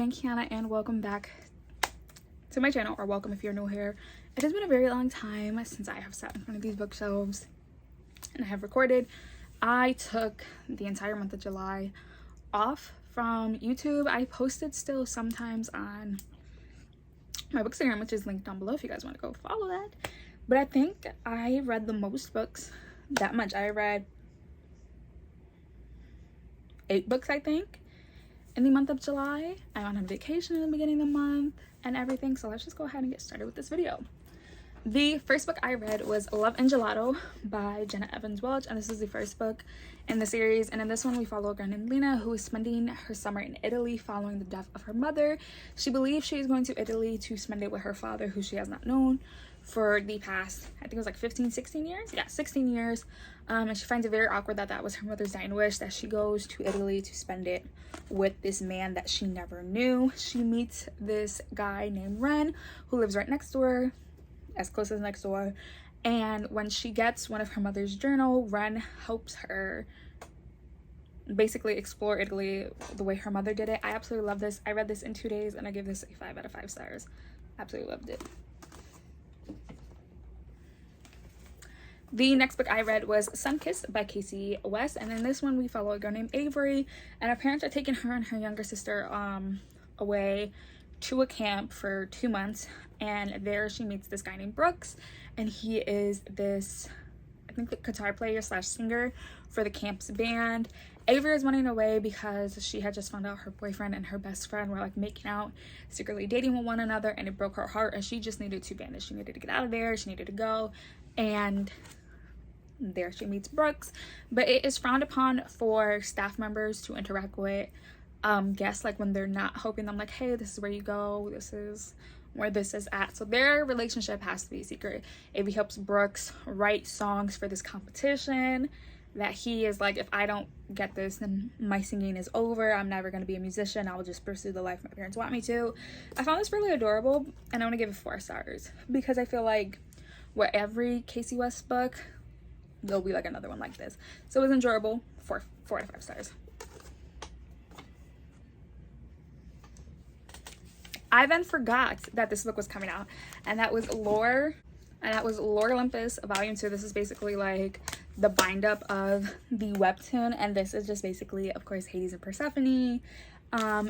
I'm Kiana and welcome back to my channel, or welcome if you're new here. It has been a very long time since I have sat in front of these bookshelves and I have recorded. I took the entire month of July off from YouTube. I posted still sometimes on my Bookstagram, which is linked down below if you guys want to go follow that. But I think I read the most books that much. I read 8 books, I think, in the month of July. I went on vacation in the beginning of the month and everything, so let's just go ahead and get started with this video. The first book I read was Love and Gelato by Jenna Evans Welch, and this is the first book in the series. And in this one we follow a girl named Lena who is spending her summer in Italy following the death of her mother. She believes she is going to Italy to spend it with her father, who she has not known for the past, I think it was like 16 years. Yeah, 16 years. And she finds it very awkward that that was her mother's dying wish, that she goes to Italy to spend it with this man that she never knew. She meets this guy named Ren who lives right next to her, as close as next door. And when she gets one of her mother's journal, Ren helps her basically explore Italy the way her mother did it. I absolutely love this. I read this in 2 days and I give this a 5 out of 5 stars. Absolutely loved it. The next book I read was Sunkissed by Kasie West, and in this one we follow a girl named Avery, and her parents are taking her and her younger sister away to a camp for 2 months, and there she meets this guy named Brooks, and he is this, I think, the guitar player slash singer for the camp's band. Avery is running away because she had just found out her boyfriend and her best friend were like making out, secretly dating with one another, and it broke her heart, and she just needed to vanish. She needed to get out of there. She needed to go. And there she meets Brooks. But it is frowned upon for staff members to interact with guests, like when they're not hoping them, like, hey, this is where you go, this is where this is at. So their relationship has to be secret. Avery helps Brooks write songs for this competition that he is like, if I don't get this, then my singing is over. I'm never going to be a musician. I'll just pursue the life my parents want me to. I found this really adorable, and I want to give it 4 stars because I feel like with every Kasie West book, there'll be like another one like this. So it was enjoyable. 4 out of 5 stars. I then forgot that this book was coming out, and that was Lore Olympus Volume 2. This is basically like the bind up of the webtoon, and this is just basically, of course, Hades and Persephone.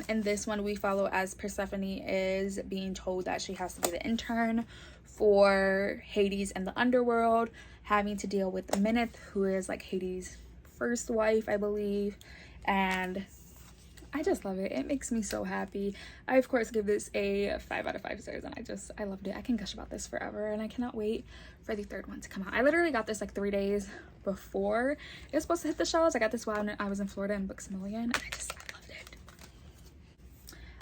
In this one we follow as Persephone is being told that she has to be the intern for Hades and the underworld, having to deal with Minith, who is like Hades' first wife, I believe. And I just love it. It makes me so happy. I of course give this a 5 out of 5 stars, and I loved it. I can gush about this forever, and I cannot wait for the 3rd one to come out. I literally got this like 3 days before it was supposed to hit the shelves. I got this while I was in Florida in Books A Million, and I loved it.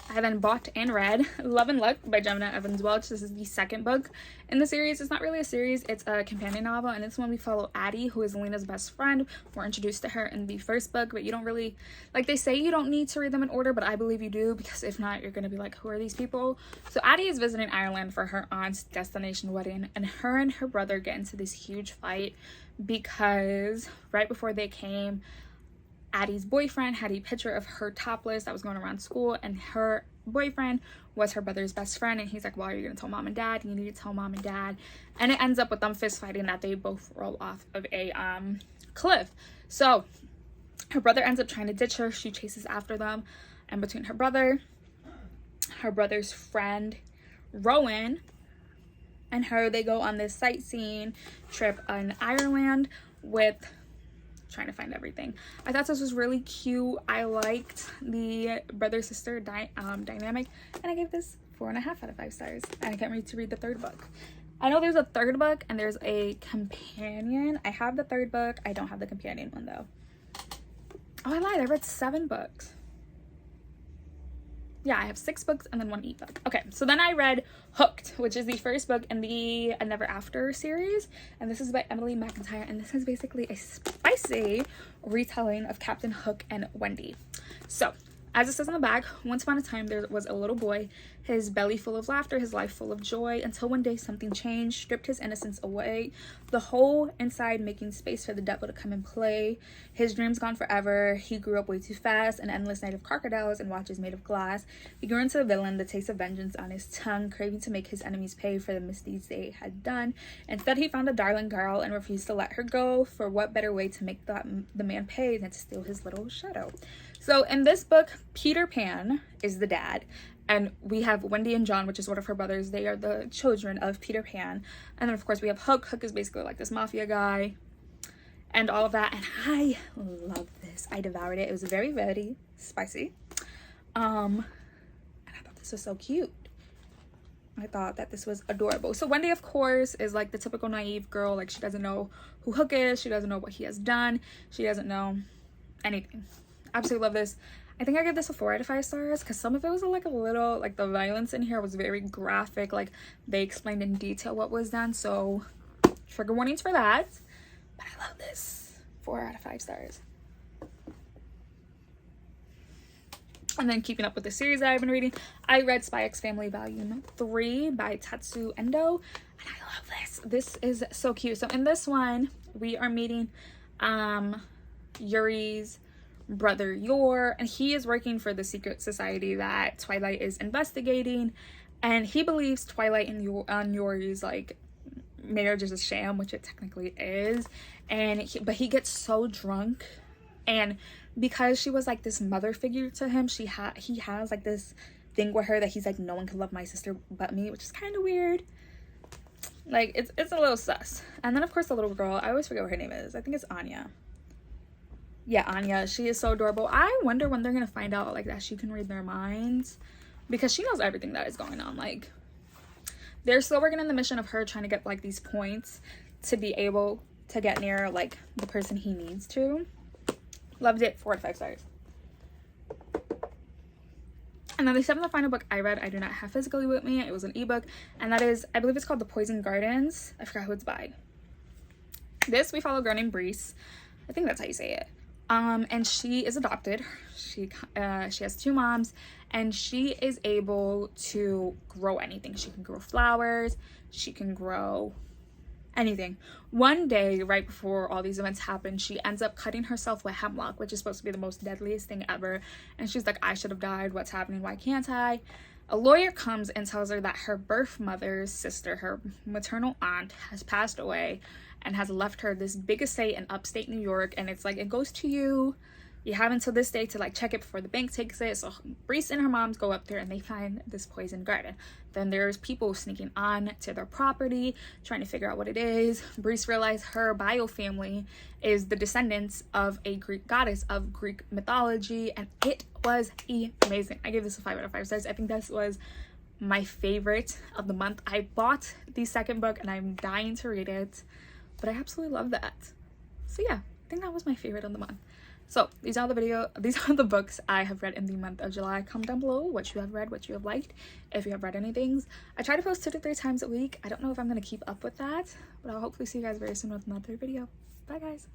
I then bought and read Love and Luck by Jenna Evans Welch. This is the 2nd book in the series. It's not really a series, it's a companion novel, and it's when we follow Addie, who is Lena's best friend. We're introduced to her in the 1st book, but you don't really, like, they say you don't need to read them in order, but I believe you do, because if not, you're gonna be like, who are these people? So Addie is visiting Ireland for her aunt's destination wedding, and her and her brother get into this huge fight because right before they came, Addie's boyfriend had a picture of her topless that was going around school, and her boyfriend was her brother's best friend, and he's like, well, are you gonna tell mom and dad? You need to tell mom and dad. And it ends up with them fist fighting, that they both roll off of a cliff. So her brother ends up trying to ditch her. She chases after them, and between her brother's friend Rowan and her, they go on this sightseeing trip in Ireland with trying to find everything. I thought this was really cute. I liked the brother-sister dynamic, and I gave this 4.5 out of 5 stars. And I can't wait to read the 3rd book. I know there's a 3rd book and there's a companion. I have the 3rd book. I don't have the companion one though. Oh, I lied. I read 7 books. Yeah, I have 6 books and then 1 ebook. Okay, so then I read Hooked, which is the 1st book in the A Never After series, and this is by Emily McIntyre, and this is basically a spicy retelling of Captain Hook and Wendy. So As it says in the back, once upon a time there was a little boy, his belly full of laughter, his life full of joy, until one day something changed, stripped his innocence away, the hole inside making space for the devil to come and play. His dreams gone forever, he grew up way too fast, an endless night of crocodiles and watches made of glass. He grew into a villain, the taste of vengeance on his tongue, craving to make his enemies pay for the misdeeds they had done. Instead, he found a darling girl and refused to let her go, for what better way to make the man pay than to steal his little shadow. So in this book, Peter Pan is the dad, and we have Wendy and John, which is one of her brothers. They are the children of Peter Pan. And then of course we have Hook. Hook is basically like this mafia guy and all of that. And I love this. I devoured it. It was very, very spicy. And I thought this was so cute. I thought that this was adorable. So Wendy, of course, is like the typical naive girl. Like, she doesn't know who Hook is. She doesn't know what he has done. She doesn't know anything. Absolutely love this. I think I give this a 4 out of 5 stars because some of it was like a little, like, the violence in here was very graphic. Like, they explained in detail what was done, so trigger warnings for that. But I love this. 4 out of 5 stars. And then keeping up with the series that I've been reading, I read Spy X Family Volume 3 by Tatsu Endo, and I love this. This is so cute. So in this one, we are meeting Yuri's brother Yor, and he is working for the secret society that Twilight is investigating, and he believes Twilight and Yuri's like marriage is a sham, which it technically is. And but he gets so drunk, and because she was like this mother figure to him, he has like this thing with her that he's like, no one can love my sister but me, which is kind of weird. Like, it's a little sus. And then of course the little girl, I always forget what her name is. I think it's Anya. Yeah, Anya. She is so adorable. I wonder when they're gonna find out like that she can read their minds, because she knows everything that is going on. Like, they're still working on the mission of her trying to get like these points to be able to get near like the person he needs to. Loved it. 4 out of 5 stars. And then the 7th and final book I read, I do not have physically with me. It was an ebook, and that is, I believe it's called The Poison Gardens. I forgot who it's by. This, we follow a girl named Breeze. I think that's how you say it. And she is adopted. She has 2 moms, and she is able to grow anything. She can grow flowers. She can grow anything. One day, right before all these events happen, she ends up cutting herself with hemlock, which is supposed to be the most deadliest thing ever. And she's like, I should have died. What's happening? Why can't I? A lawyer comes and tells her that her birth mother's sister, her maternal aunt, has passed away and has left her this big estate in upstate New York, and it's like, it goes to you. You have until this day to like check it before the bank takes it. So Breeze and her moms go up there and they find this poison garden. Then there's people sneaking on to their property, trying to figure out what it is. Breeze realized her bio family is the descendants of a Greek goddess of Greek mythology, and it was amazing. I gave this a 5 out of 5 stars. I think this was my favorite of the month. I bought the second book and I'm dying to read it, but I absolutely love that. So yeah, I think that was my favorite of the month. So these are the books I have read in the month of July. Comment down below what you have read, what you have liked, if you have read any things. I try to post 2 to 3 times a week. I don't know if I'm going to keep up with that, but I'll hopefully see you guys very soon with another video. Bye guys.